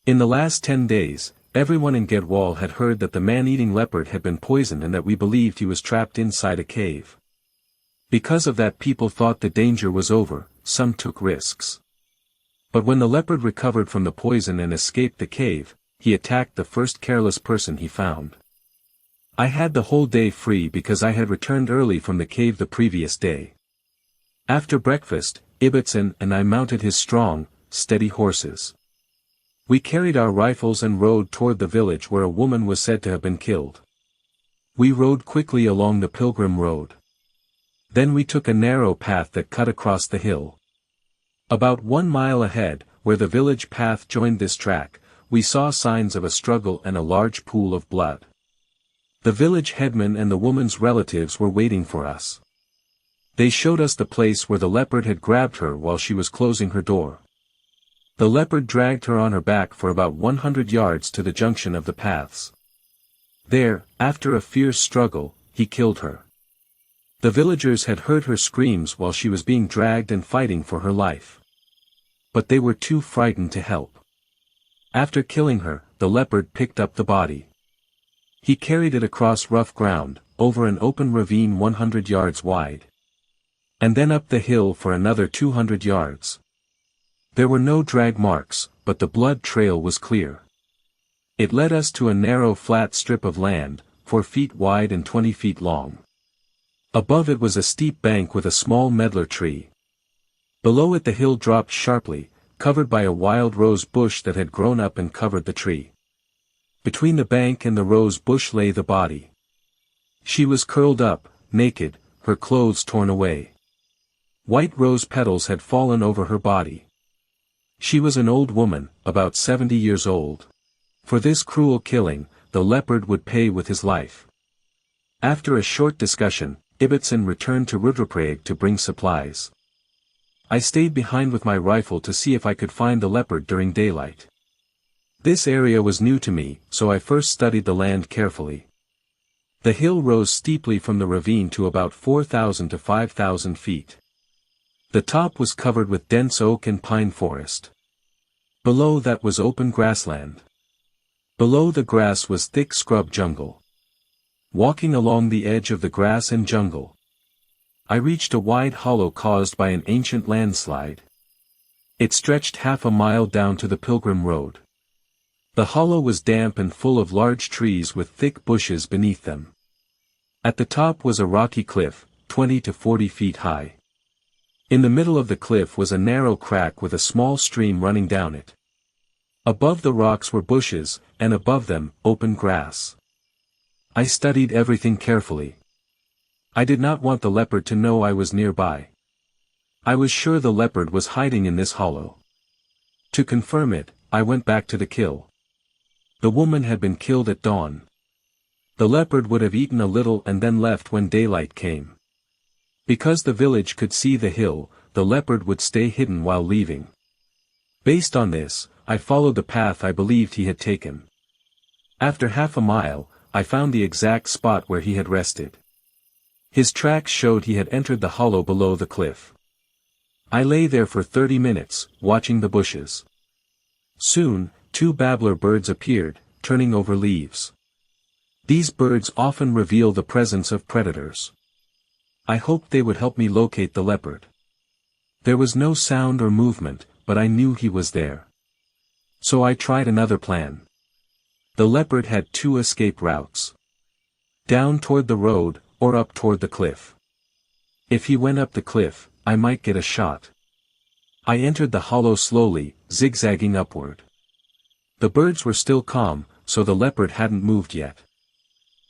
In the last 10 days, everyone in Gedwal had heard that the man-eating leopard had been poisoned and that we believed he was trapped inside a cave. Because of that, people thought the danger was over. Some took risks. But when the leopard recovered from the poison and escaped the cave, he attacked the first careless person he found. I had the whole day free because I had returned early from the cave the previous day. After breakfast, Ibbotson and I mounted his strong, steady horses. We carried our rifles and rode toward the village where a woman was said to have been killed. We rode quickly along the pilgrim road. Then we took a narrow path that cut across the hill. About 1 mile ahead, where the village path joined this track, we saw signs of a struggle and a large pool of blood. The village headman and the woman's relatives were waiting for us. They showed us the place where the leopard had grabbed her while she was closing her door. The leopard dragged her on her back for about 100 yards to the junction of the paths. There, after a fierce struggle, he killed her. The villagers had heard her screams while she was being dragged and fighting for her life. But they were too frightened to help. After killing her, the leopard picked up the body. He carried it across rough ground, over an open ravine 100 yards wide. And then up the hill for another 200 yards. There were no drag marks, but the blood trail was clear. It led us to a narrow flat strip of land, 4 feet wide and 20 feet long. Above it was a steep bank with a small medlar tree. Below it the hill dropped sharply, covered by a wild rose bush that had grown up and covered the tree. Between the bank and the rose bush lay the body. She was curled up, naked, her clothes torn away. White rose petals had fallen over her body. She was an old woman, about 70 years old. For this cruel killing, the leopard would pay with his life. After a short discussion, Ibbotson returned to Rudraprayag to bring supplies. I stayed behind with my rifle to see if I could find the leopard during daylight. This area was new to me, so I first studied the land carefully. The hill rose steeply from the ravine to about 4,000 to 5,000 feet. The top was covered with dense oak and pine forest. Below that was open grassland. Below the grass was thick scrub jungle. Walking along the edge of the grass and jungle, I reached a wide hollow caused by an ancient landslide. It stretched half a mile down to the pilgrim road. The hollow was damp and full of large trees with thick bushes beneath them. At the top was a rocky cliff, 20 to 40 feet high. In the middle of the cliff was a narrow crack with a small stream running down it. Above the rocks were bushes, and above them, open grass. I studied everything carefully. I did not want the leopard to know I was nearby. I was sure the leopard was hiding in this hollow. To confirm it, I went back to the kill. The woman had been killed at dawn. The leopard would have eaten a little and then left when daylight came. Because the village could see the hill, the leopard would stay hidden while leaving. Based on this, I followed the path I believed he had taken. After half a mile, I found the exact spot where he had rested. His tracks showed he had entered the hollow below the cliff. I lay there for 30 minutes, watching the bushes. Soon, 2 babbler birds appeared, turning over leaves. These birds often reveal the presence of predators. I hoped they would help me locate the leopard. There was no sound or movement, but I knew he was there. So I tried another plan. The leopard had 2 escape routes. Down toward the road, or up toward the cliff. If he went up the cliff, I might get a shot. I entered the hollow slowly, zigzagging upward. The birds were still calm, so the leopard hadn't moved yet.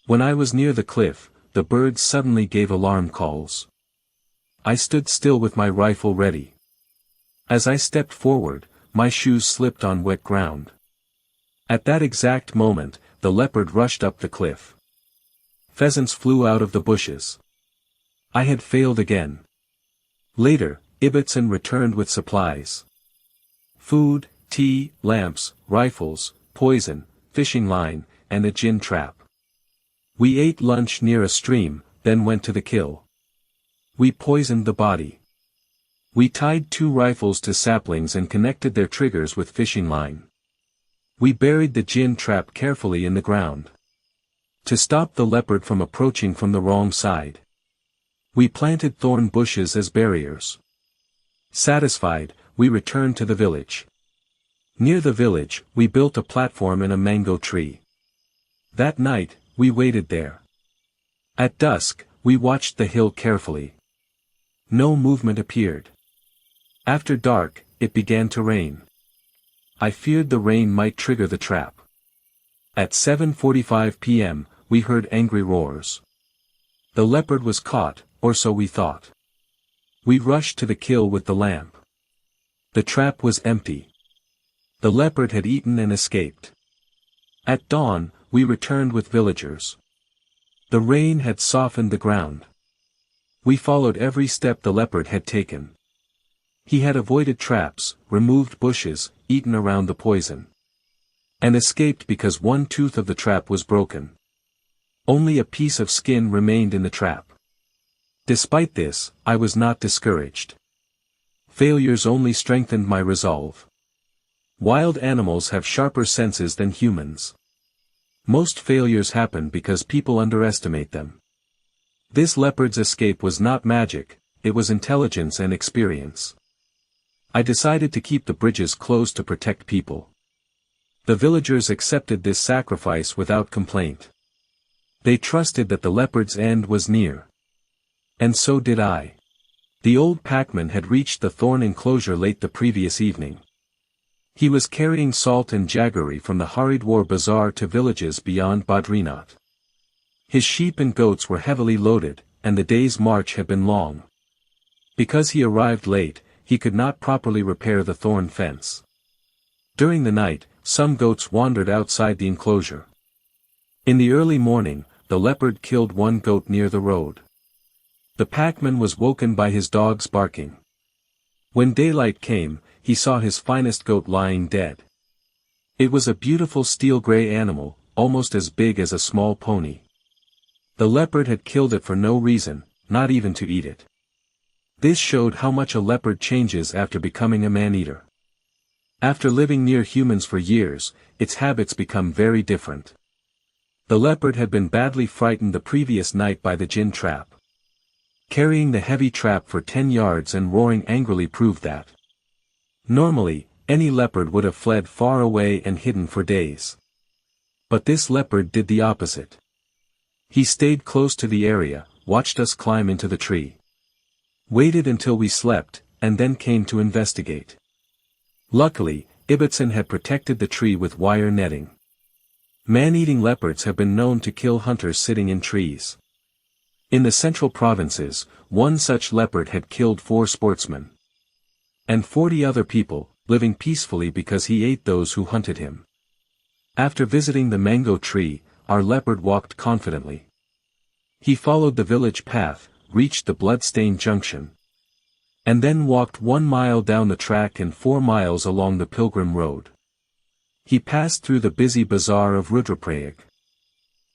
When I was near the cliff, the birds suddenly gave alarm calls. I stood still with my rifle ready. As I stepped forward, my shoes slipped on wet ground. At that exact moment, the leopard rushed up the cliff. Pheasants flew out of the bushes. I had failed again. Later, Ibbotson returned with supplies. Food, tea, lamps, rifles, poison, fishing line, and a gin trap. We ate lunch near a stream, then went to the kill. We poisoned the body. We tied 2 rifles to saplings and connected their triggers with fishing line. We buried the gin trap carefully in the ground, to stop the leopard from approaching from the wrong side. We planted thorn bushes as barriers. Satisfied, we returned to the village. Near the village, we built a platform in a mango tree. That night, we waited there. At dusk, we watched the hill carefully. No movement appeared. After dark, it began to rain. I feared the rain might trigger the trap. At 7:45 p.m., we heard angry roars. The leopard was caught, or so we thought. We rushed to the kill with the lamp. The trap was empty. The leopard had eaten and escaped. At dawn, we returned with villagers. The rain had softened the ground. We followed every step the leopard had taken. He had avoided traps, removed bushes, eaten around the poison, and escaped because one tooth of the trap was broken. Only a piece of skin remained in the trap. Despite this, I was not discouraged. Failures only strengthened my resolve. Wild animals have sharper senses than humans. Most failures happen because people underestimate them. This leopard's escape was not magic, it was intelligence and experience. I decided to keep the bridges closed to protect people. The villagers accepted this sacrifice without complaint. They trusted that the leopard's end was near. And so did I. The old packman had reached the thorn enclosure late the previous evening. He was carrying salt and jaggery from the Haridwar bazaar to villages beyond Badrinath. His sheep and goats were heavily loaded, and the day's march had been long. Because he arrived late, he could not properly repair the thorn fence. During the night, some goats wandered outside the enclosure. In the early morning, the leopard killed one goat near the road. The packman was woken by his dogs barking. When daylight came, he saw his finest goat lying dead. It was a beautiful steel-gray animal, almost as big as a small pony. The leopard had killed it for no reason, not even to eat it. This showed how much a leopard changes after becoming a man-eater. After living near humans for years, its habits become very different. The leopard had been badly frightened the previous night by the gin trap. Carrying the heavy trap for 10 yards and roaring angrily proved that. Normally, any leopard would have fled far away and hidden for days. But this leopard did the opposite. He stayed close to the area, watched us climb into the tree. Waited until we slept, and then came to investigate. Luckily, Ibbotson had protected the tree with wire netting. Man-eating leopards have been known to kill hunters sitting in trees. In the central provinces, one such leopard had killed 4 sportsmen. And 40 other people, living peacefully because he ate those who hunted him. After visiting the mango tree, our leopard walked confidently. He followed the village path, reached the blood-stained junction, and then walked 1 mile down the track and 4 miles along the pilgrim road. He passed through the busy bazaar of Rudraprayag.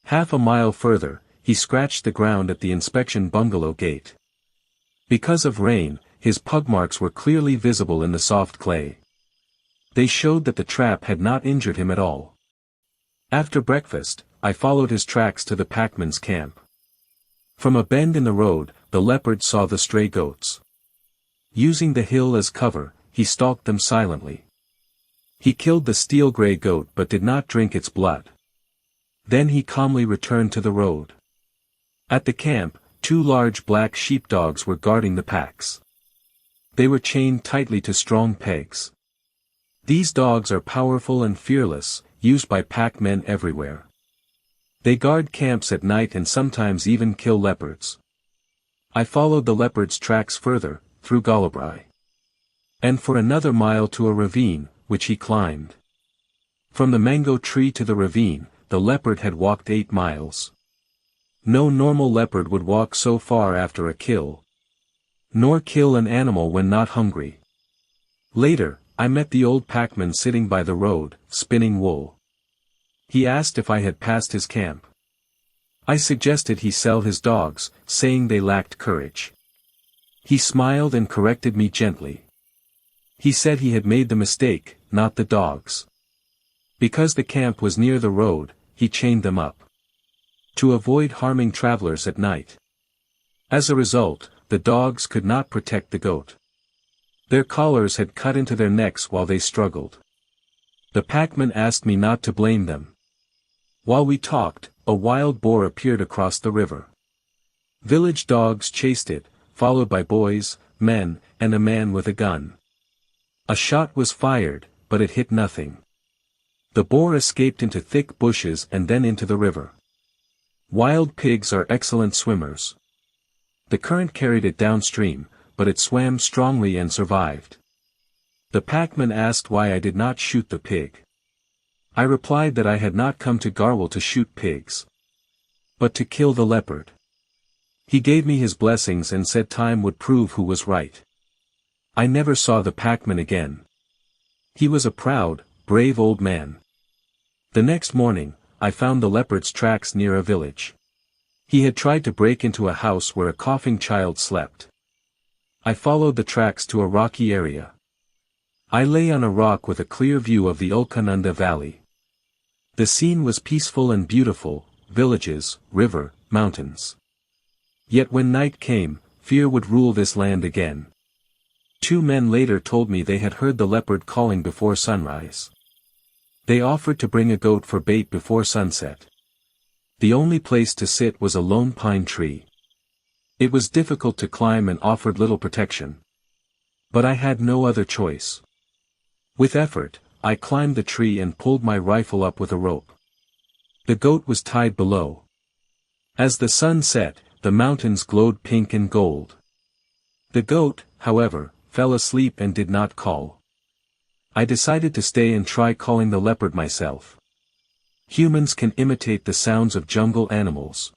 Half a mile further, he scratched the ground at the inspection bungalow gate. Because of rain, his pug marks were clearly visible in the soft clay. They showed that the trap had not injured him at all. After breakfast, I followed his tracks to the packman's camp. From a bend in the road, the leopard saw the stray goats. Using the hill as cover, he stalked them silently. He killed the steel-gray goat but did not drink its blood. Then he calmly returned to the road. At the camp, 2 large black sheepdogs were guarding the packs. They were chained tightly to strong pegs. These dogs are powerful and fearless, used by pack-men everywhere. They guard camps at night and sometimes even kill leopards. I followed the leopard's tracks further, through Galabrai, and for another mile to a ravine, which he climbed. From the mango tree to the ravine, the leopard had walked 8 miles. No normal leopard would walk so far after a kill, nor kill an animal when not hungry. Later, I met the old packman sitting by the road, spinning wool. He asked if I had passed his camp. I suggested he sell his dogs, saying they lacked courage. He smiled and corrected me gently. He said he had made the mistake, not the dogs. Because the camp was near the road, he chained them up to avoid harming travelers at night. As a result, the dogs could not protect the goat. Their collars had cut into their necks while they struggled. The packman asked me not to blame them. While we talked, a wild boar appeared across the river. Village dogs chased it, followed by boys, men, and a man with a gun. A shot was fired, but it hit nothing. The boar escaped into thick bushes and then into the river. Wild pigs are excellent swimmers. The current carried it downstream, but it swam strongly and survived. The packman asked why I did not shoot the pig. I replied that I had not come to Garwal to shoot pigs, but to kill the leopard. He gave me his blessings and said time would prove who was right. I never saw the packman again. He was a proud, brave old man. The next morning, I found the leopard's tracks near a village. He had tried to break into a house where a coughing child slept. I followed the tracks to a rocky area. I lay on a rock with a clear view of the Ulkananda Valley. The scene was peaceful and beautiful, villages, river, mountains. Yet when night came, fear would rule this land again. 2 men later told me they had heard the leopard calling before sunrise. They offered to bring a goat for bait before sunset. The only place to sit was a lone pine tree. It was difficult to climb and offered little protection. But I had no other choice. With effort, I climbed the tree and pulled my rifle up with a rope. The goat was tied below. As the sun set, the mountains glowed pink and gold. The goat, however, fell asleep and did not call. I decided to stay and try calling the leopard myself. Humans can imitate the sounds of jungle animals.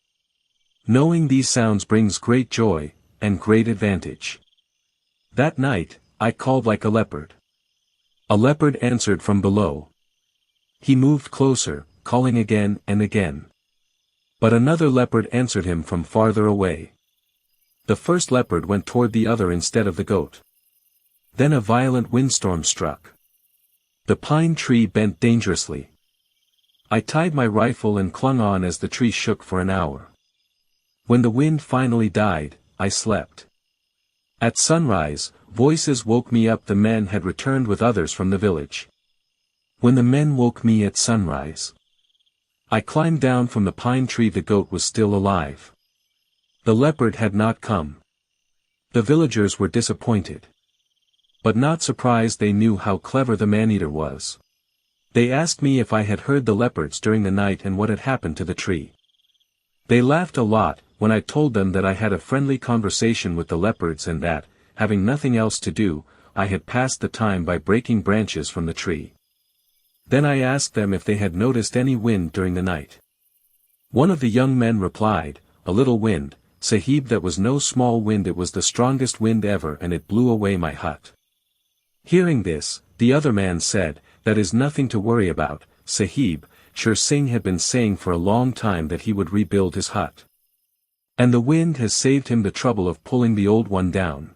Knowing these sounds brings great joy, and great advantage. That night, I called like a leopard. A leopard answered from below. He moved closer, calling again and again. But another leopard answered him from farther away. The first leopard went toward the other instead of the goat. Then a violent windstorm struck. The pine tree bent dangerously. I tied my rifle and clung on as the tree shook for an hour. When the wind finally died, I slept. At sunrise, voices woke me up. The men had returned with others from the village. When the men woke me at sunrise, I climbed down from the pine tree. The goat was still alive. The leopard had not come. The villagers were disappointed, but not surprised. They knew how clever the man-eater was. They asked me if I had heard the leopards during the night and what had happened to the tree. They laughed a lot when I told them that I had a friendly conversation with the leopards and that, having nothing else to do, I had passed the time by breaking branches from the tree. Then I asked them if they had noticed any wind during the night. One of the young men replied, "A little wind, Sahib. That was no small wind. It was the strongest wind ever and it blew away my hut." Hearing this, the other man said, "That is nothing to worry about, Sahib." Sher Singh had been saying for a long time that he would rebuild his hut. And the wind has saved him the trouble of pulling the old one down.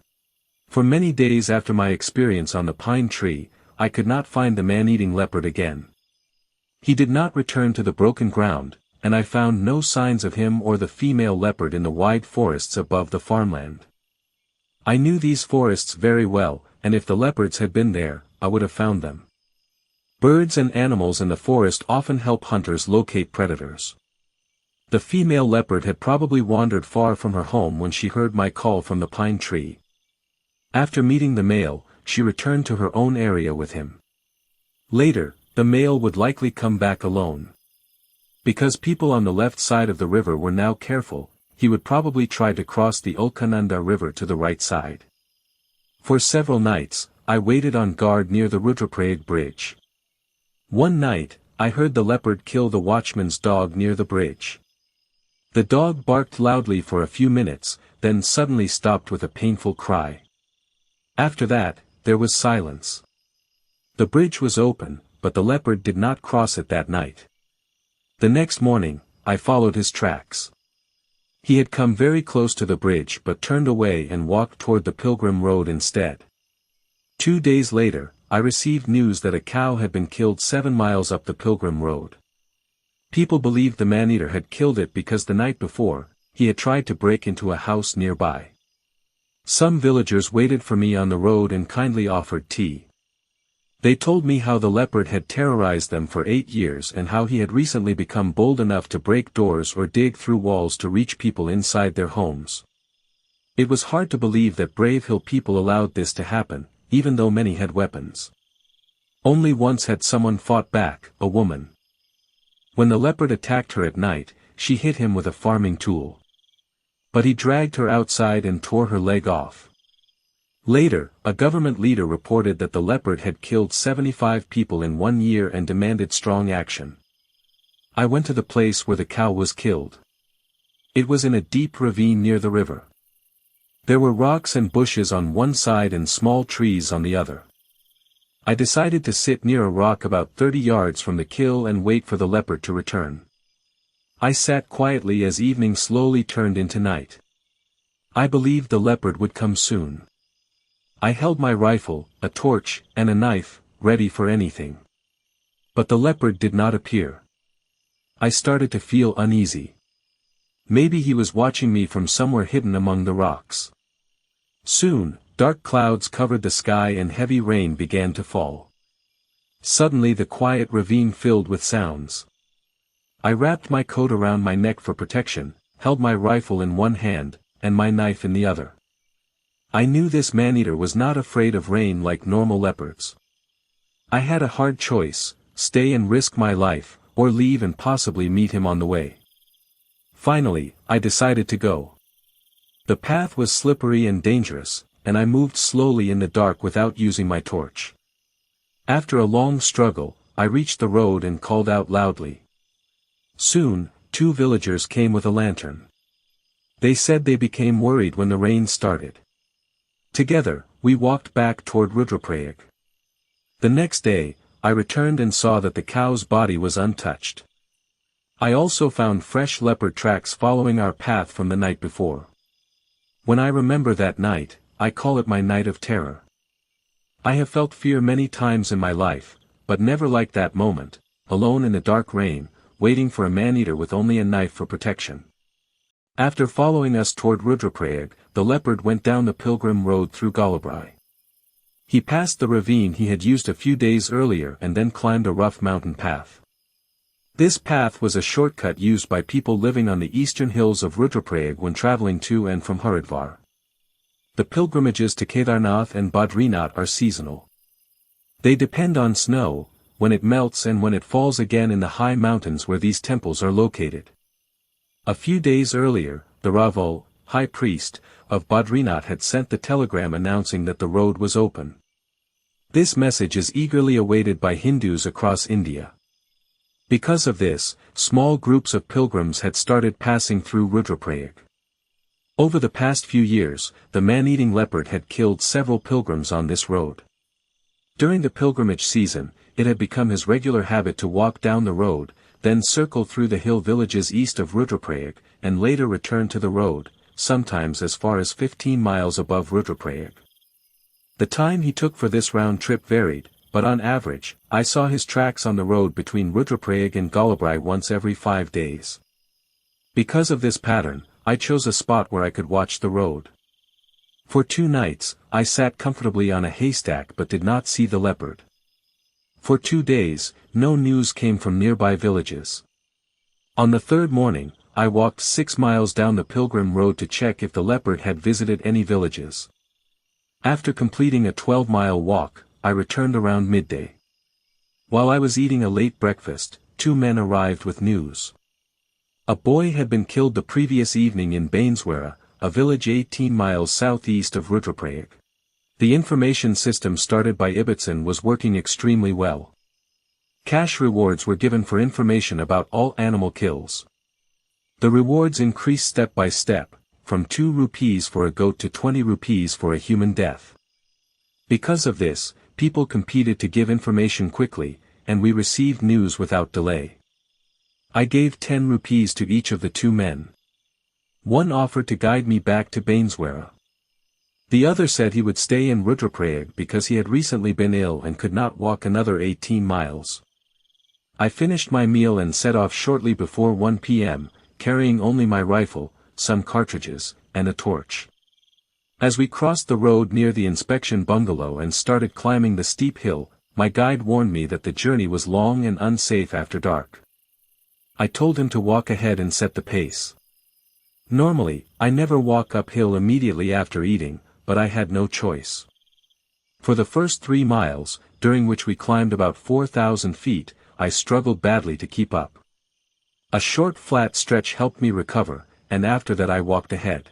For many days after my experience on the pine tree, I could not find the man-eating leopard again. He did not return to the broken ground, and I found no signs of him or the female leopard in the wide forests above the farmland. I knew these forests very well, and if the leopards had been there, I would have found them. Birds and animals in the forest often help hunters locate predators. The female leopard had probably wandered far from her home when she heard my call from the pine tree. After meeting the male, she returned to her own area with him. Later, the male would likely come back alone. Because people on the left side of the river were now careful, he would probably try to cross the Ulkananda River to the right side. For several nights, I waited on guard near the Rudraprayag bridge. One night, I heard the leopard kill the watchman's dog near the bridge. The dog barked loudly for a few minutes, then suddenly stopped with a painful cry. After that, there was silence. The bridge was open, but the leopard did not cross it that night. The next morning, I followed his tracks. He had come very close to the bridge but turned away and walked toward the pilgrim road instead. 2 days later, I received news that a cow had been killed 7 miles up the pilgrim road. People believed the man-eater had killed it because the night before, he had tried to break into a house nearby. Some villagers waited for me on the road and kindly offered tea. They told me how the leopard had terrorized them for 8 years and how he had recently become bold enough to break doors or dig through walls to reach people inside their homes. It was hard to believe that brave hill people allowed this to happen, even though many had weapons. Only once had someone fought back, a woman. When the leopard attacked her at night, she hit him with a farming tool. But he dragged her outside and tore her leg off. Later, a government leader reported that the leopard had killed 75 people in 1 year and demanded strong action. I went to the place where the cow was killed. It was in a deep ravine near the river. There were rocks and bushes on one side and small trees on the other. I decided to sit near a rock about 30 yards from the kill and wait for the leopard to return. I sat quietly as evening slowly turned into night. I believed the leopard would come soon. I held my rifle, a torch, and a knife, ready for anything. But the leopard did not appear. I started to feel uneasy. Maybe he was watching me from somewhere hidden among the rocks. Soon, dark clouds covered the sky and heavy rain began to fall. Suddenly the quiet ravine filled with sounds. I wrapped my coat around my neck for protection, held my rifle in one hand, and my knife in the other. I knew this man-eater was not afraid of rain like normal leopards. I had a hard choice: stay and risk my life, or leave and possibly meet him on the way. Finally, I decided to go. The path was slippery and dangerous, and I moved slowly in the dark without using my torch. After a long struggle, I reached the road and called out loudly. Soon, 2 villagers came with a lantern. They said they became worried when the rain started. Together, we walked back toward Rudraprayag. The next day, I returned and saw that the cow's body was untouched. I also found fresh leopard tracks following our path from the night before. When I remember that night, I call it my night of terror. I have felt fear many times in my life, but never like that moment, alone in the dark rain, waiting for a man-eater with only a knife for protection. After following us toward Rudraprayag, the leopard went down the pilgrim road through Galabrai. He passed the ravine he had used a few days earlier and then climbed a rough mountain path. This path was a shortcut used by people living on the eastern hills of Rudraprayag when traveling to and from Haridwar. The pilgrimages to Kedarnath and Badrinath are seasonal. They depend on snow, when it melts and when it falls again in the high mountains where these temples are located. A few days earlier, the Raval, high priest, of Badrinath had sent the telegram announcing that the road was open. This message is eagerly awaited by Hindus across India. Because of this, small groups of pilgrims had started passing through Rudraprayag. Over the past few years, the man-eating leopard had killed several pilgrims on this road. During the pilgrimage season, it had become his regular habit to walk down the road, then circle through the hill villages east of Rudraprayag, and later return to the road, sometimes as far as 15 miles above Rudraprayag. The time he took for this round trip varied, but on average, I saw his tracks on the road between Rudraprayag and Galabrai once every 5 days. Because of this pattern, I chose a spot where I could watch the road. For 2 nights, I sat comfortably on a haystack but did not see the leopard. For 2 days, no news came from nearby villages. On the 3rd morning, I walked 6 miles down the pilgrim road to check if the leopard had visited any villages. After completing a 12-mile walk, I returned around midday. While I was eating a late breakfast, 2 men arrived with news. A boy had been killed the previous evening in Bainswara, a village 18 miles southeast of Rudraprayag. The information system started by Ibbotson was working extremely well. Cash rewards were given for information about all animal kills. The rewards increased step by step, from 2 rupees for a goat to 20 rupees for a human death. Because of this, people competed to give information quickly, and we received news without delay. I gave 10 rupees to each of the 2 men. One offered to guide me back to Bainswara. The other said he would stay in Rudraprayag because he had recently been ill and could not walk another 18 miles. I finished my meal and set off shortly before 1 p.m., carrying only my rifle, some cartridges, and a torch. As we crossed the road near the inspection bungalow and started climbing the steep hill, my guide warned me that the journey was long and unsafe after dark. I told him to walk ahead and set the pace. Normally, I never walk uphill immediately after eating, but I had no choice. For the first 3 miles, during which we climbed about 4,000 feet, I struggled badly to keep up. A short flat stretch helped me recover, and after that I walked ahead.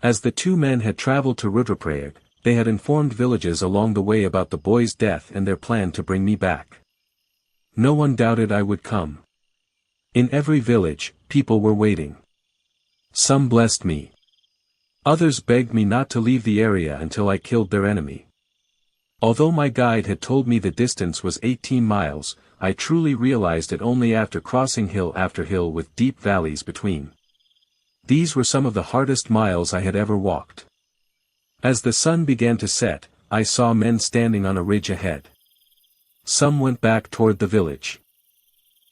As the 2 men had traveled to Rudraprayag, they had informed villages along the way about the boy's death and their plan to bring me back. No one doubted I would come. In every village, people were waiting. Some blessed me. Others begged me not to leave the area until I killed their enemy. Although my guide had told me the distance was 18 miles, I truly realized it only after crossing hill after hill with deep valleys between. These were some of the hardest miles I had ever walked. As the sun began to set, I saw men standing on a ridge ahead. Some went back toward the village.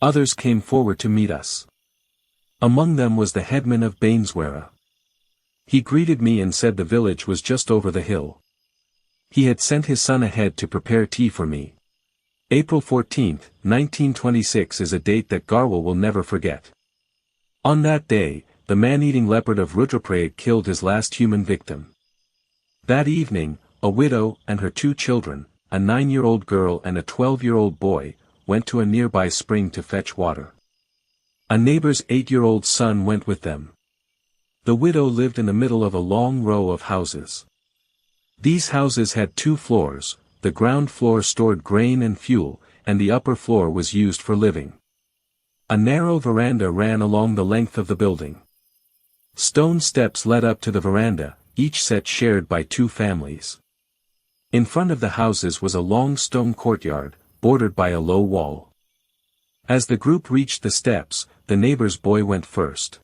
Others came forward to meet us. Among them was the headman of Bainswara. He greeted me and said the village was just over the hill. He had sent his son ahead to prepare tea for me. April 14, 1926 is a date that Garwal will never forget. On that day, the man-eating leopard of Rudraprayag killed his last human victim. That evening, a widow and her 2 children, a 9-year-old girl and a 12-year-old boy, went to a nearby spring to fetch water. A neighbor's 8-year-old son went with them. The widow lived in the middle of a long row of houses. These houses had 2 floors, the ground floor stored grain and fuel, and the upper floor was used for living. A narrow veranda ran along the length of the building. Stone steps led up to the veranda, each set shared by 2 families. In front of the houses was a long stone courtyard, bordered by a low wall. As the group reached the steps, the neighbor's boy went first.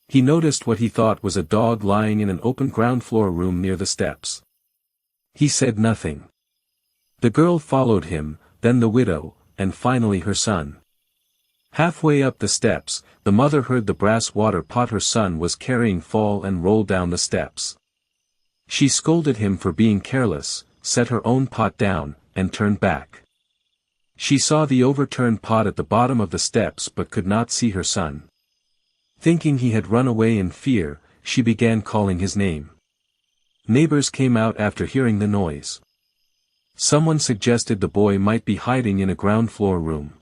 He noticed what he thought was a dog lying in an open ground floor room near the steps. He said nothing. The girl followed him, then the widow, and finally her son. Halfway up the steps, the mother heard the brass water pot her son was carrying fall and roll down the steps. She scolded him for being careless, set her own pot down, and turned back. She saw the overturned pot at the bottom of the steps but could not see her son. Thinking he had run away in fear, she began calling his name. Neighbors came out after hearing the noise. Someone suggested the boy might be hiding in a ground floor room.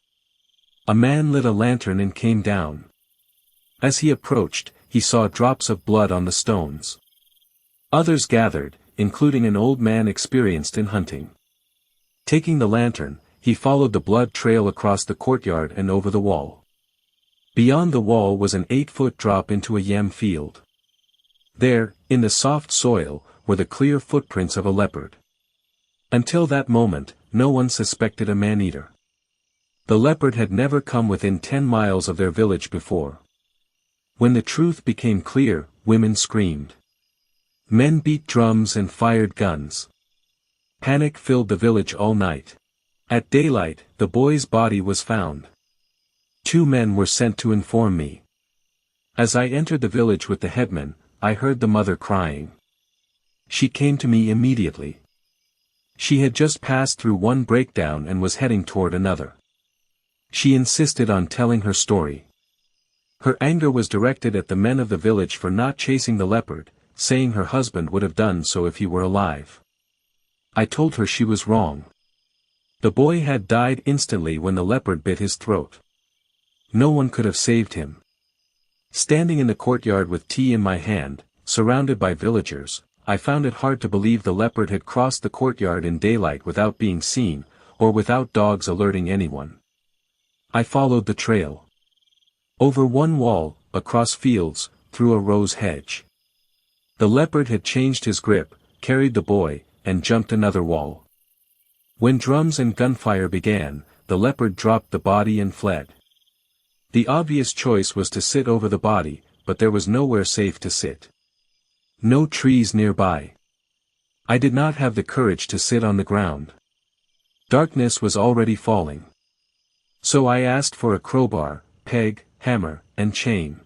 A man lit a lantern and came down. As he approached, he saw drops of blood on the stones. Others gathered, including an old man experienced in hunting. Taking the lantern, he followed the blood trail across the courtyard and over the wall. Beyond the wall was an 8-foot drop into a yam field. There, in the soft soil, were the clear footprints of a leopard. Until that moment, no one suspected a man-eater. The leopard had never come within 10 miles of their village before. When the truth became clear, women screamed. Men beat drums and fired guns. Panic filled the village all night. At daylight, the boy's body was found. 2 men were sent to inform me. As I entered the village with the headman, I heard the mother crying. She came to me immediately. She had just passed through one breakdown and was heading toward another. She insisted on telling her story. Her anger was directed at the men of the village for not chasing the leopard, saying her husband would have done so if he were alive. I told her she was wrong. The boy had died instantly when the leopard bit his throat. No one could have saved him. Standing in the courtyard with tea in my hand, surrounded by villagers, I found it hard to believe the leopard had crossed the courtyard in daylight without being seen, or without dogs alerting anyone. I followed the trail. Over one wall, across fields, through a rose hedge. The leopard had changed his grip, carried the boy, and jumped another wall. When drums and gunfire began, the leopard dropped the body and fled. The obvious choice was to sit over the body, but there was nowhere safe to sit. No trees nearby. I did not have the courage to sit on the ground. Darkness was already falling. So I asked for a crowbar, peg, hammer, and chain.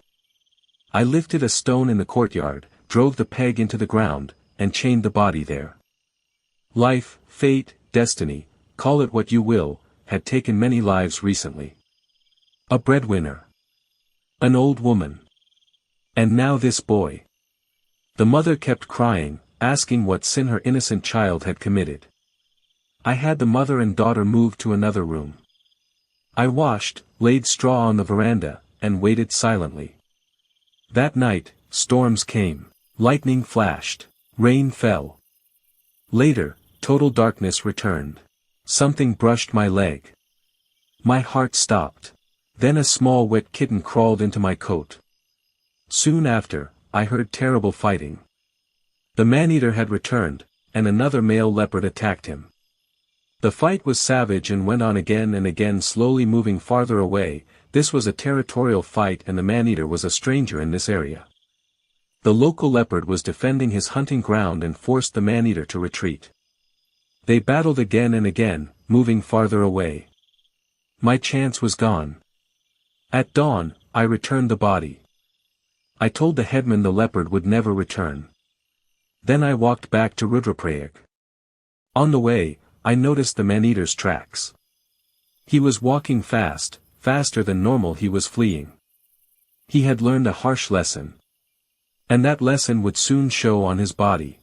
I lifted a stone in the courtyard, drove the peg into the ground, and chained the body there. Life, fate, destiny, call it what you will, had taken many lives recently. A breadwinner. An old woman. And now this boy. The mother kept crying, asking what sin her innocent child had committed. I had the mother and daughter moved to another room. I washed, laid straw on the veranda, and waited silently. That night, storms came, lightning flashed, rain fell. Later, total darkness returned. Something brushed my leg. My heart stopped. Then a small wet kitten crawled into my coat. Soon after, I heard terrible fighting. The man-eater had returned, and another male leopard attacked him. The fight was savage and went on again and again, slowly moving farther away. This was a territorial fight and the man-eater was a stranger in this area. The local leopard was defending his hunting ground and forced the man-eater to retreat. They battled again and again, moving farther away. My chance was gone. At dawn, I returned the body. I told the headman the leopard would never return. Then I walked back to Rudraprayag. On the way, I noticed the man-eater's tracks. He was walking fast, faster than normal. He was fleeing. He had learned a harsh lesson. And that lesson would soon show on his body.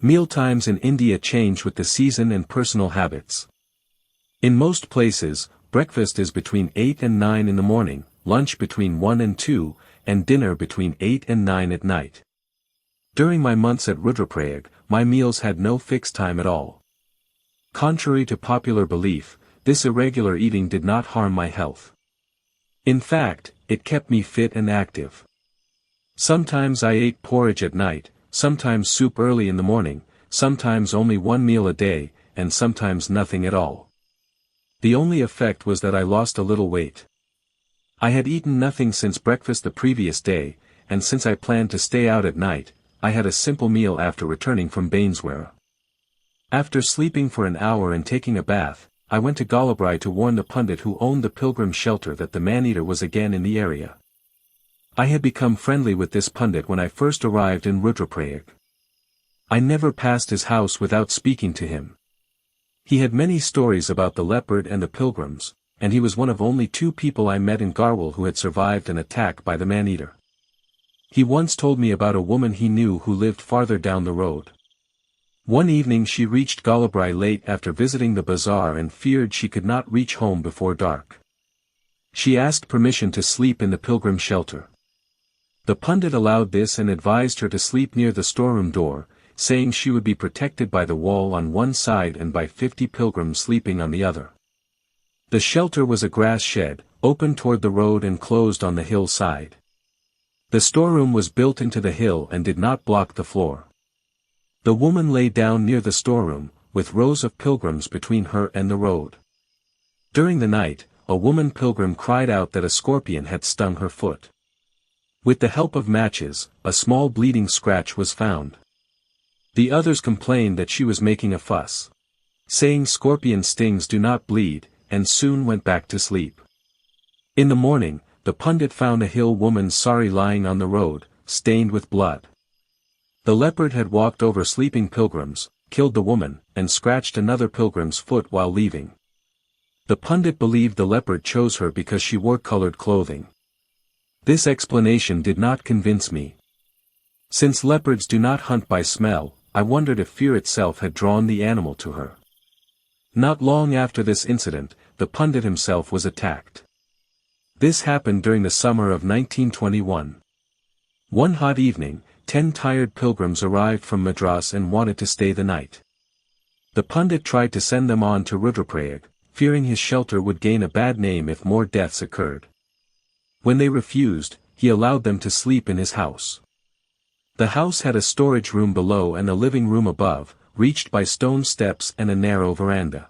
Mealtimes in India change with the season and personal habits. In most places, breakfast is between 8 and 9 in the morning, lunch between 1 and 2, and dinner between 8 and 9 at night. During my months at Rudraprayag, my meals had no fixed time at all. Contrary to popular belief, this irregular eating did not harm my health. In fact, it kept me fit and active. Sometimes I ate porridge at night, sometimes soup early in the morning, sometimes only one meal a day, and sometimes nothing at all. The only effect was that I lost a little weight. I had eaten nothing since breakfast the previous day, and since I planned to stay out at night, I had a simple meal after returning from Bainswara. After sleeping for an hour and taking a bath, I went to Galabrai to warn the pundit who owned the pilgrim shelter that the man-eater was again in the area. I had become friendly with this pundit when I first arrived in Rudraprayag. I never passed his house without speaking to him. He had many stories about the leopard and the pilgrims, and he was one of only 2 people I met in Garhwal who had survived an attack by the man-eater. He once told me about a woman he knew who lived farther down the road. One evening she reached Galabrai late after visiting the bazaar and feared she could not reach home before dark. She asked permission to sleep in the pilgrim shelter. The pundit allowed this and advised her to sleep near the storeroom door, saying she would be protected by the wall on one side and by 50 pilgrims sleeping on the other. The shelter was a grass shed, open toward the road and closed on the hill side. The storeroom was built into the hill and did not block the floor. The woman lay down near the storeroom, with rows of pilgrims between her and the road. During the night, a woman pilgrim cried out that a scorpion had stung her foot. With the help of matches, a small bleeding scratch was found. The others complained that she was making a fuss, saying scorpion stings do not bleed, and soon went back to sleep. In the morning, the pundit found a hill woman's sari lying on the road, stained with blood. The leopard had walked over sleeping pilgrims, killed the woman, and scratched another pilgrim's foot while leaving. The pundit believed the leopard chose her because she wore colored clothing. This explanation did not convince me. Since leopards do not hunt by smell, I wondered if fear itself had drawn the animal to her. Not long after this incident, the pundit himself was attacked. This happened during the summer of 1921. One hot evening, 10 tired pilgrims arrived from Madras and wanted to stay the night. The pundit tried to send them on to Rudraprayag, fearing his shelter would gain a bad name if more deaths occurred. When they refused, he allowed them to sleep in his house. The house had a storage room below and a living room above, reached by stone steps and a narrow veranda.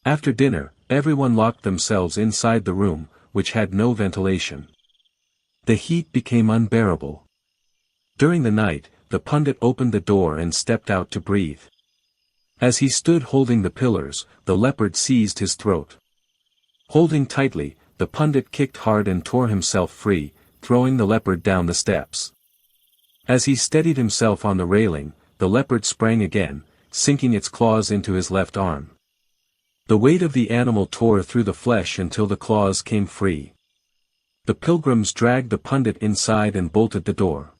After dinner, everyone locked themselves inside the room, which had no ventilation. The heat became unbearable. During the night, the pundit opened the door and stepped out to breathe. As he stood holding the pillars, the leopard seized his throat. Holding tightly, the pundit kicked hard and tore himself free, throwing the leopard down the steps. As he steadied himself on the railing, the leopard sprang again, sinking its claws into his left arm. The weight of the animal tore through the flesh until the claws came free. The pilgrims dragged the pundit inside and bolted the door.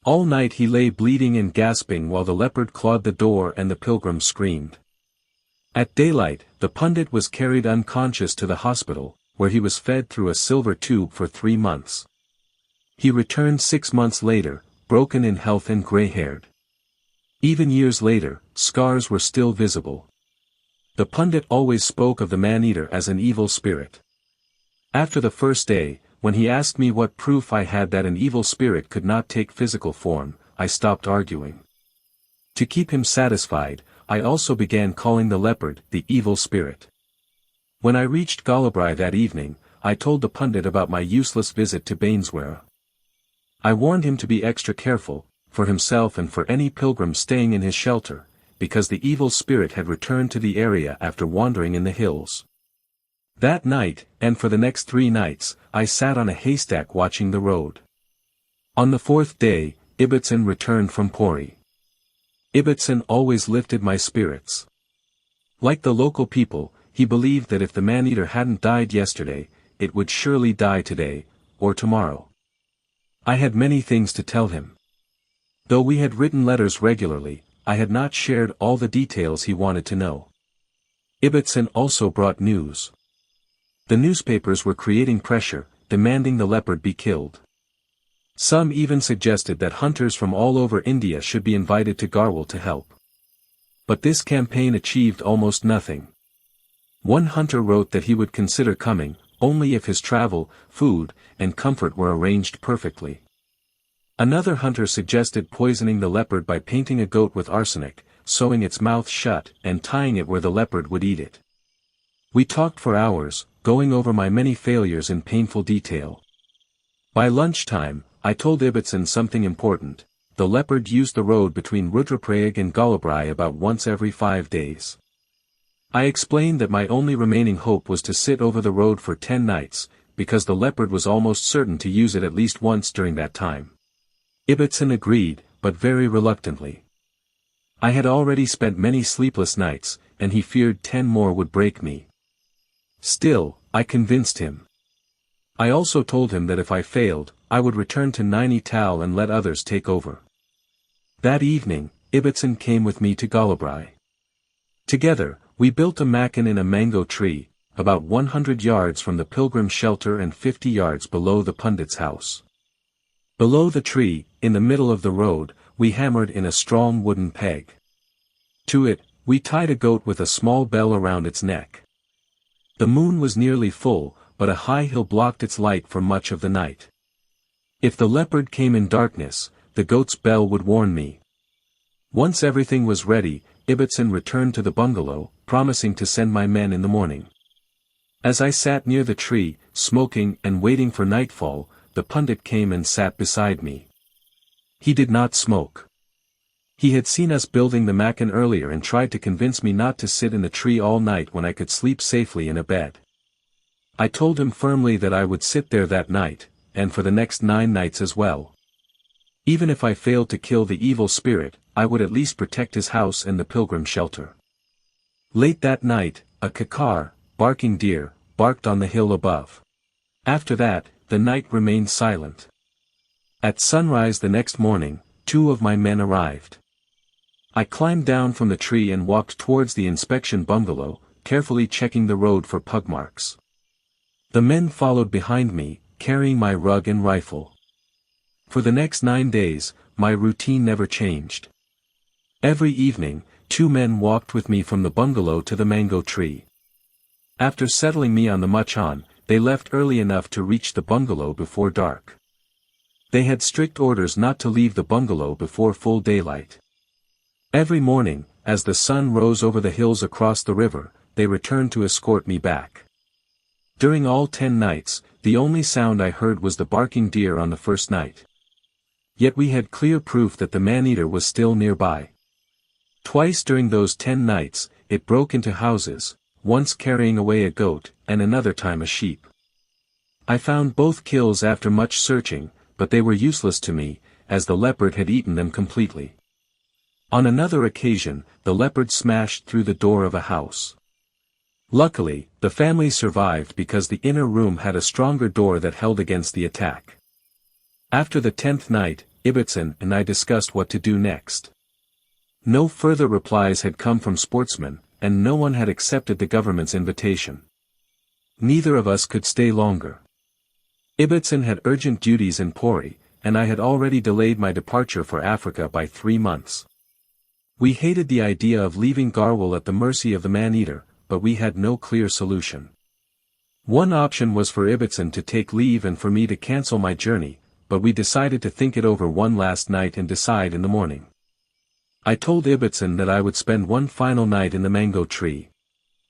All night he lay bleeding and gasping while the leopard clawed the door and the pilgrims screamed. At daylight, the pundit was carried unconscious to the hospital, where he was fed through a silver tube for 3 months. He returned 6 months later, broken in health and gray-haired. Even years later, scars were still visible. The pundit always spoke of the man-eater as an evil spirit. After the first day, when he asked me what proof I had that an evil spirit could not take physical form, I stopped arguing. To keep him satisfied, I also began calling the leopard the evil spirit. When I reached Galabrai that evening, I told the pundit about my useless visit to Bainswara. I warned him to be extra careful, for himself and for any pilgrim staying in his shelter, because the evil spirit had returned to the area after wandering in the hills. That night, and for the next 3 nights, I sat on a haystack watching the road. On the 4th day, Ibbotson returned from Pori. Ibbotson always lifted my spirits. Like the local people, he believed that if the man-eater hadn't died yesterday, it would surely die today, or tomorrow. I had many things to tell him. Though we had written letters regularly, I had not shared all the details he wanted to know. Ibbotson also brought news. The newspapers were creating pressure, demanding the leopard be killed. Some even suggested that hunters from all over India should be invited to Garhwal to help. But this campaign achieved almost nothing. One hunter wrote that he would consider coming, only if his travel, food, and comfort were arranged perfectly. Another hunter suggested poisoning the leopard by painting a goat with arsenic, sewing its mouth shut and tying it where the leopard would eat it. We talked for hours, going over my many failures in painful detail. By lunchtime, I told Ibbotson something important. The leopard used the road between Rudraprayag and Galabrai about once every 5 days. I explained that my only remaining hope was to sit over the road for 10 nights, because the leopard was almost certain to use it at least once during that time. Ibbotson agreed, but very reluctantly. I had already spent many sleepless nights, and he feared 10 more would break me. Still, I convinced him. I also told him that if I failed, I would return to Naini Tal and let others take over. That evening, Ibbotson came with me to Galabrai. Together, we built a makan in a mango tree, about 100 yards from the pilgrim shelter and 50 yards below the pundit's house. Below the tree, in the middle of the road, we hammered in a strong wooden peg. To it, we tied a goat with a small bell around its neck. The moon was nearly full, but a high hill blocked its light for much of the night. If the leopard came in darkness, the goat's bell would warn me. Once everything was ready, Ibbotson returned to the bungalow, promising to send my men in the morning. As I sat near the tree, smoking and waiting for nightfall, the pundit came and sat beside me. He did not smoke. He had seen us building the makan earlier and tried to convince me not to sit in the tree all night when I could sleep safely in a bed. I told him firmly that I would sit there that night, and for the next 9 nights as well. Even if I failed to kill the evil spirit, I would at least protect his house and the pilgrim shelter. Late that night, a kakar, barking deer, barked on the hill above. After that, the night remained silent. At sunrise the next morning, 2 of my men arrived. I climbed down from the tree and walked towards the inspection bungalow, carefully checking the road for pug marks. The men followed behind me, carrying my rug and rifle. For the next 9 days, my routine never changed. Every evening, 2 men walked with me from the bungalow to the mango tree. After settling me on the machan, they left early enough to reach the bungalow before dark. They had strict orders not to leave the bungalow before full daylight. Every morning, as the sun rose over the hills across the river, they returned to escort me back. During all 10 nights, the only sound I heard was the barking deer on the first night. Yet we had clear proof that the man-eater was still nearby. Twice during those 10 nights, it broke into houses, once carrying away a goat, and another time a sheep. I found both kills after much searching, but they were useless to me, as the leopard had eaten them completely. On another occasion, the leopard smashed through the door of a house. Luckily, the family survived because the inner room had a stronger door that held against the attack. After the 10th night, Ibbotson and I discussed what to do next. No further replies had come from sportsmen, and no one had accepted the government's invitation. Neither of us could stay longer. Ibbotson had urgent duties in Pori, and I had already delayed my departure for Africa by 3 months. We hated the idea of leaving Garwal at the mercy of the man-eater, but we had no clear solution. One option was for Ibbotson to take leave and for me to cancel my journey, but we decided to think it over one last night and decide in the morning. I told Ibbotson that I would spend one final night in the mango tree.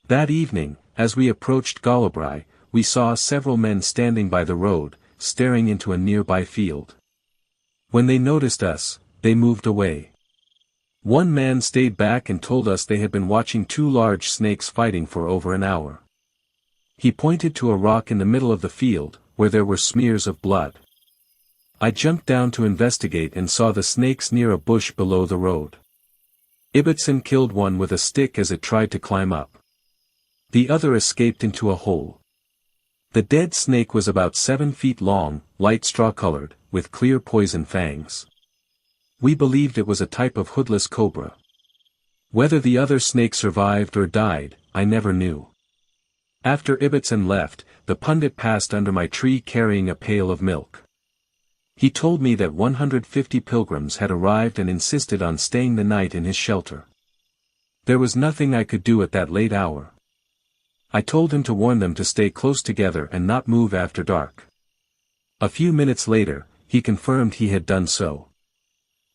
That evening, as we approached Galabrai, we saw several men standing by the road, staring into a nearby field. When they noticed us, they moved away. One man stayed back and told us they had been watching 2 large snakes fighting for over an hour. He pointed to a rock in the middle of the field, where there were smears of blood. I jumped down to investigate and saw the snakes near a bush below the road. Ibbotson killed one with a stick as it tried to climb up. The other escaped into a hole. The dead snake was about 7 feet long, light straw-colored, with clear poison fangs. We believed it was a type of hoodless cobra. Whether the other snake survived or died, I never knew. After Ibbotson left, the pundit passed under my tree carrying a pail of milk. He told me that 150 pilgrims had arrived and insisted on staying the night in his shelter. There was nothing I could do at that late hour. I told him to warn them to stay close together and not move after dark. A few minutes later, he confirmed he had done so.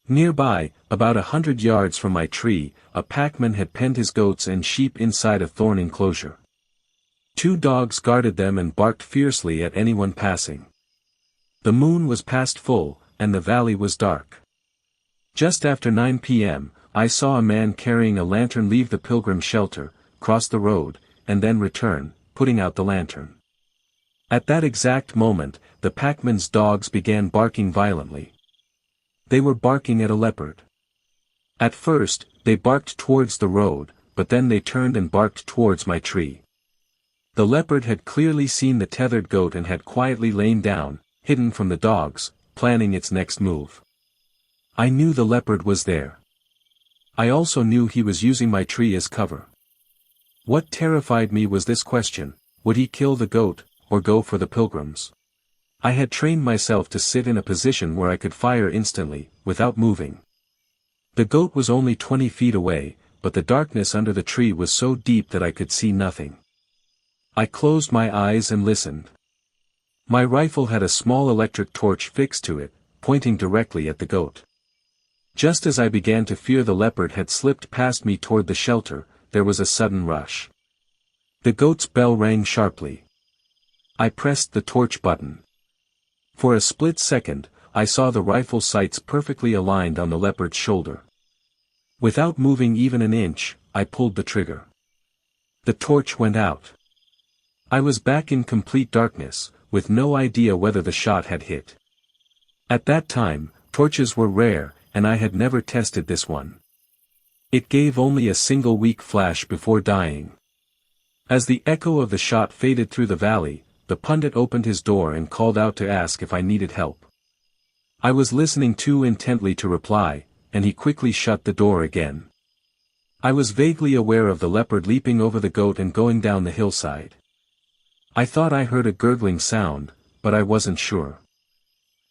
Nearby, about 100 yards from my tree, a packman had penned his goats and sheep inside a thorn enclosure. 2 dogs guarded them and barked fiercely at anyone passing. The moon was past full, and the valley was dark. Just after 9 p.m., I saw a man carrying a lantern leave the pilgrim shelter, cross the road, and then return, putting out the lantern. At that exact moment, the packman's dogs began barking violently. They were barking at a leopard. At first, they barked towards the road, but then they turned and barked towards my tree. The leopard had clearly seen the tethered goat and had quietly lain down, hidden from the dogs, planning its next move. I knew the leopard was there. I also knew he was using my tree as cover. What terrified me was this question: would he kill the goat, or go for the pilgrims? I had trained myself to sit in a position where I could fire instantly, without moving. The goat was only 20 feet away, but the darkness under the tree was so deep that I could see nothing. I closed my eyes and listened. My rifle had a small electric torch fixed to it, pointing directly at the goat. Just as I began to fear the leopard had slipped past me toward the shelter, there was a sudden rush. The goat's bell rang sharply. I pressed the torch button. For a split second, I saw the rifle sights perfectly aligned on the leopard's shoulder. Without moving even an inch, I pulled the trigger. The torch went out. I was back in complete darkness, with no idea whether the shot had hit. At that time, torches were rare, and I had never tested this one. It gave only a single weak flash before dying. As the echo of the shot faded through the valley, the pundit opened his door and called out to ask if I needed help. I was listening too intently to reply, and he quickly shut the door again. I was vaguely aware of the leopard leaping over the goat and going down the hillside. I thought I heard a gurgling sound, but I wasn't sure.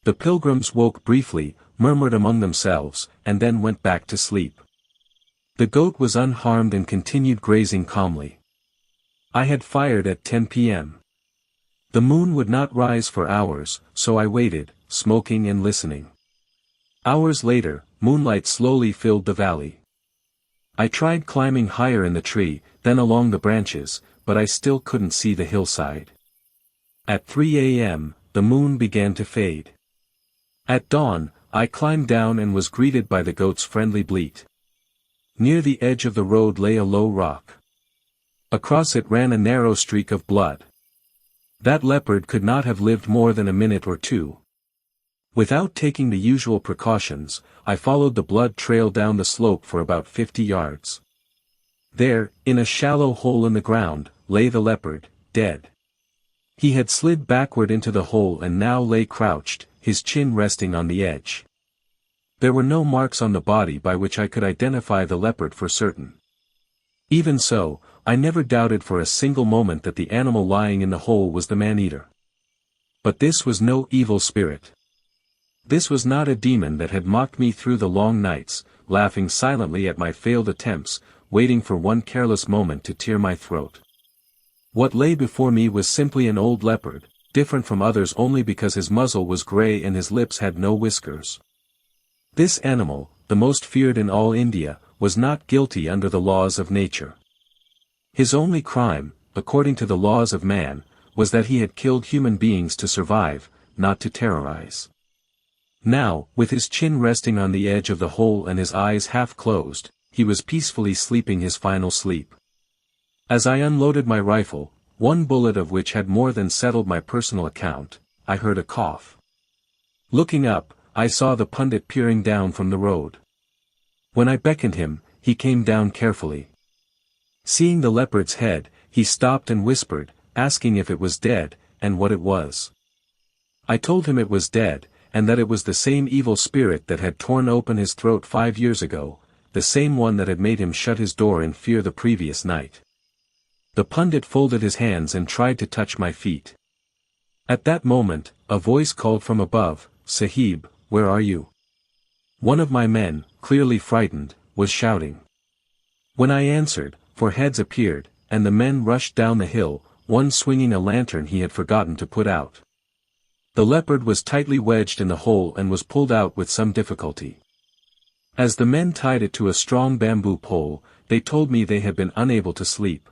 The pilgrims woke briefly, murmured among themselves, and then went back to sleep. The goat was unharmed and continued grazing calmly. I had fired at 10 p.m. The moon would not rise for hours, so I waited, smoking and listening. Hours later, moonlight slowly filled the valley. I tried climbing higher in the tree, then along the branches, but I still couldn't see the hillside. At 3 a.m., the moon began to fade. At dawn, I climbed down and was greeted by the goat's friendly bleat. Near the edge of the road lay a low rock. Across it ran a narrow streak of blood. That leopard could not have lived more than a minute or two. Without taking the usual precautions, I followed the blood trail down the slope for about 50 yards. There, in a shallow hole in the ground, lay the leopard, dead. He had slid backward into the hole and now lay crouched, his chin resting on the edge. There were no marks on the body by which I could identify the leopard for certain. Even so, I never doubted for a single moment that the animal lying in the hole was the man-eater. But this was no evil spirit. This was not a demon that had mocked me through the long nights, laughing silently at my failed attempts, waiting for one careless moment to tear my throat. What lay before me was simply an old leopard, different from others only because his muzzle was gray and his lips had no whiskers. This animal, the most feared in all India, was not guilty under the laws of nature. His only crime, according to the laws of man, was that he had killed human beings to survive, not to terrorize. Now, with his chin resting on the edge of the hole and his eyes half closed, he was peacefully sleeping his final sleep. As I unloaded my rifle, one bullet of which had more than settled my personal account, I heard a cough. Looking up, I saw the pundit peering down from the road. When I beckoned him, he came down carefully. Seeing the leopard's head, he stopped and whispered, asking if it was dead, and what it was. I told him it was dead, and that it was the same evil spirit that had torn open his throat 5 years ago, the same one that had made him shut his door in fear the previous night. The pundit folded his hands and tried to touch my feet. At that moment, a voice called from above, "Sahib, where are you?" One of my men, clearly frightened, was shouting. When I answered, 4 heads appeared, and the men rushed down the hill, one swinging a lantern he had forgotten to put out. The leopard was tightly wedged in the hole and was pulled out with some difficulty. As the men tied it to a strong bamboo pole, they told me they had been unable to sleep.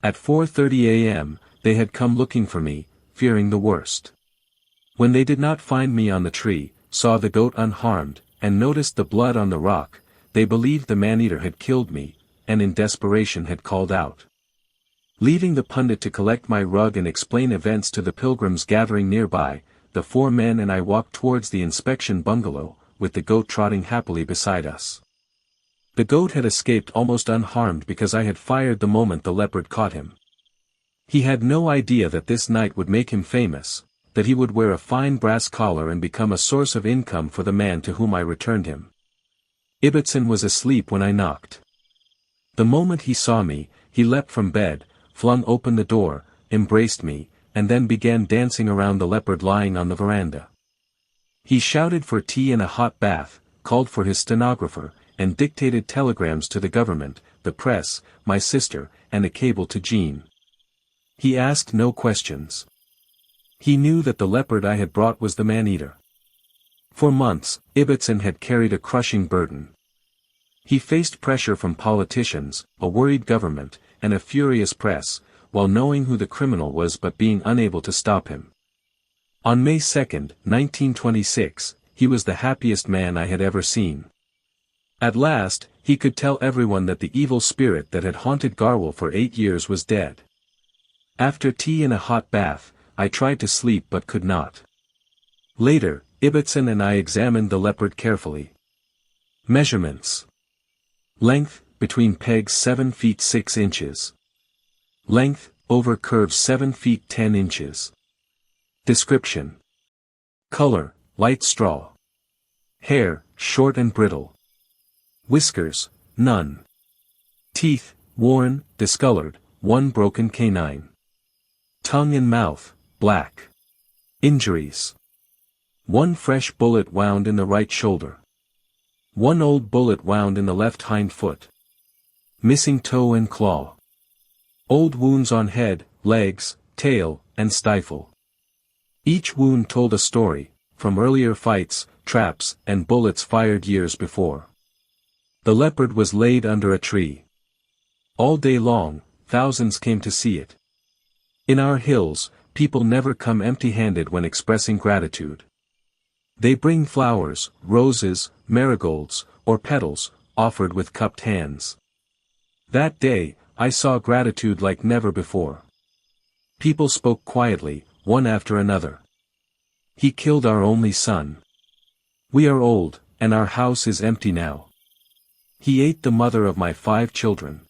At 4:30 a.m., they had come looking for me, fearing the worst. When they did not find me on the tree, saw the goat unharmed, and noticed the blood on the rock, they believed the man-eater had killed me, and in desperation had called out. Leaving the pundit to collect my rug and explain events to the pilgrims gathering nearby, the 4 men and I walked towards the inspection bungalow, with the goat trotting happily beside us. The goat had escaped almost unharmed because I had fired the moment the leopard caught him. He had no idea that this night would make him famous, that he would wear a fine brass collar and become a source of income for the man to whom I returned him. Ibbotson was asleep when I knocked. The moment he saw me, he leapt from bed, flung open the door, embraced me, and then began dancing around the leopard lying on the veranda. He shouted for tea and a hot bath, called for his stenographer, and dictated telegrams to the government, the press, my sister, and a cable to Jean. He asked no questions. He knew that the leopard I had brought was the man-eater. For months, Ibbotson had carried a crushing burden. He faced pressure from politicians, a worried government, and a furious press, while knowing who the criminal was but being unable to stop him. On May 2, 1926, he was the happiest man I had ever seen. At last, he could tell everyone that the evil spirit that had haunted Garwal for 8 years was dead. After tea and a hot bath, I tried to sleep but could not. Later, Ibbotson and I examined the leopard carefully. Measurements. Length, between pegs 7 feet 6 inches. Length, over curves 7 feet 10 inches. Description. Color, light straw. Hair, short and brittle. Whiskers, none. Teeth, worn, discolored, 1 broken canine. Tongue and mouth, black. Injuries. 1 fresh bullet wound in the right shoulder. 1 old bullet wound in the left hind foot. Missing toe and claw. Old wounds on head, legs, tail, and stifle. Each wound told a story, from earlier fights, traps, and bullets fired years before. The leopard was laid under a tree. All day long, thousands came to see it. In our hills, people never come empty-handed when expressing gratitude. They bring flowers, roses, marigolds, or petals, offered with cupped hands. That day, I saw gratitude like never before. People spoke quietly, one after another. He killed our only son. We are old, and our house is empty now. He ate the mother of my 5 children.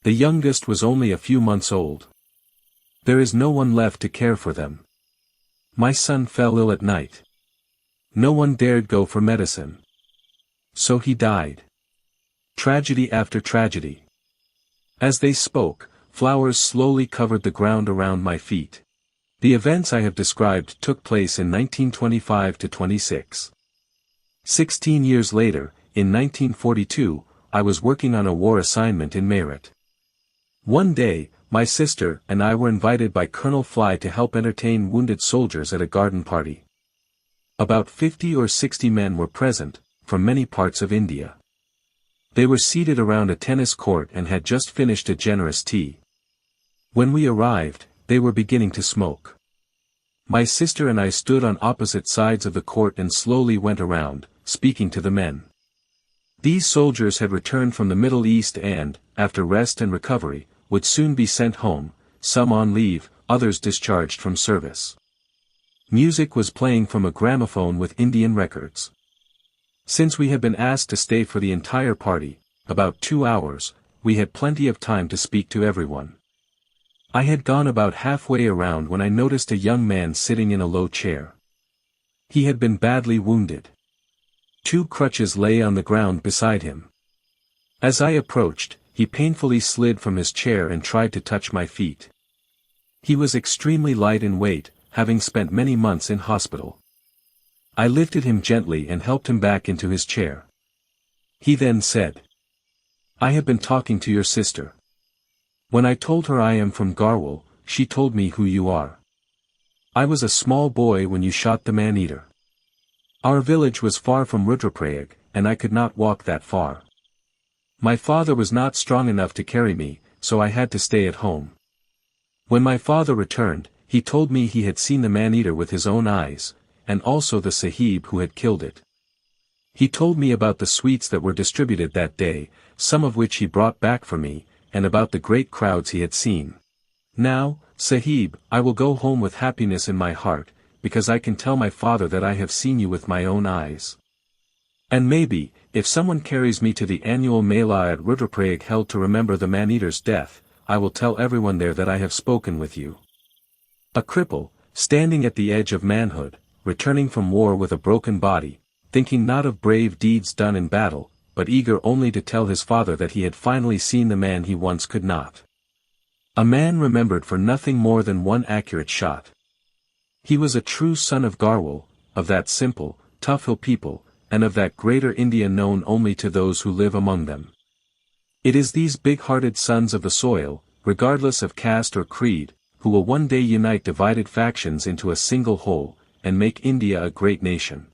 The youngest was only a few months old. There is no one left to care for them. My son fell ill at night. No one dared go for medicine. So he died. Tragedy after tragedy. As they spoke, flowers slowly covered the ground around my feet. The events I have described took place in 1925 to 26. 16 years later, in 1942, I was working on a war assignment in Meerut. One day, my sister and I were invited by Colonel Fly to help entertain wounded soldiers at a garden party. About 50 or 60 men were present, from many parts of India. They were seated around a tennis court and had just finished a generous tea. When we arrived, they were beginning to smoke. My sister and I stood on opposite sides of the court and slowly went around, speaking to the men. These soldiers had returned from the Middle East and, after rest and recovery, would soon be sent home, some on leave, others discharged from service. Music was playing from a gramophone with Indian records. Since we had been asked to stay for the entire party, about 2 hours, we had plenty of time to speak to everyone. I had gone about halfway around when I noticed a young man sitting in a low chair. He had been badly wounded. 2 crutches lay on the ground beside him. As I approached, he painfully slid from his chair and tried to touch my feet. He was extremely light in weight, having spent many months in hospital. I lifted him gently and helped him back into his chair. He then said, "I have been talking to your sister. When I told her I am from Garhwal, she told me who you are. I was a small boy when you shot the man-eater. Our village was far from Rudraprayag, and I could not walk that far. My father was not strong enough to carry me, so I had to stay at home. When my father returned, he told me he had seen the man-eater with his own eyes, and also the sahib who had killed it. He told me about the sweets that were distributed that day, some of which he brought back for me, and about the great crowds he had seen. Now, sahib, I will go home with happiness in my heart, because I can tell my father that I have seen you with my own eyes. And maybe, if someone carries me to the annual Mela at Rudraprayag held to remember the man-eater's death, I will tell everyone there that I have spoken with you." A cripple, standing at the edge of manhood, returning from war with a broken body, thinking not of brave deeds done in battle, but eager only to tell his father that he had finally seen the man he once could not. A man remembered for nothing more than one accurate shot. He was a true son of Garhwal, of that simple, tough hill people, and of that greater India known only to those who live among them. It is these big-hearted sons of the soil, regardless of caste or creed, who will one day unite divided factions into a single whole, and make India a great nation.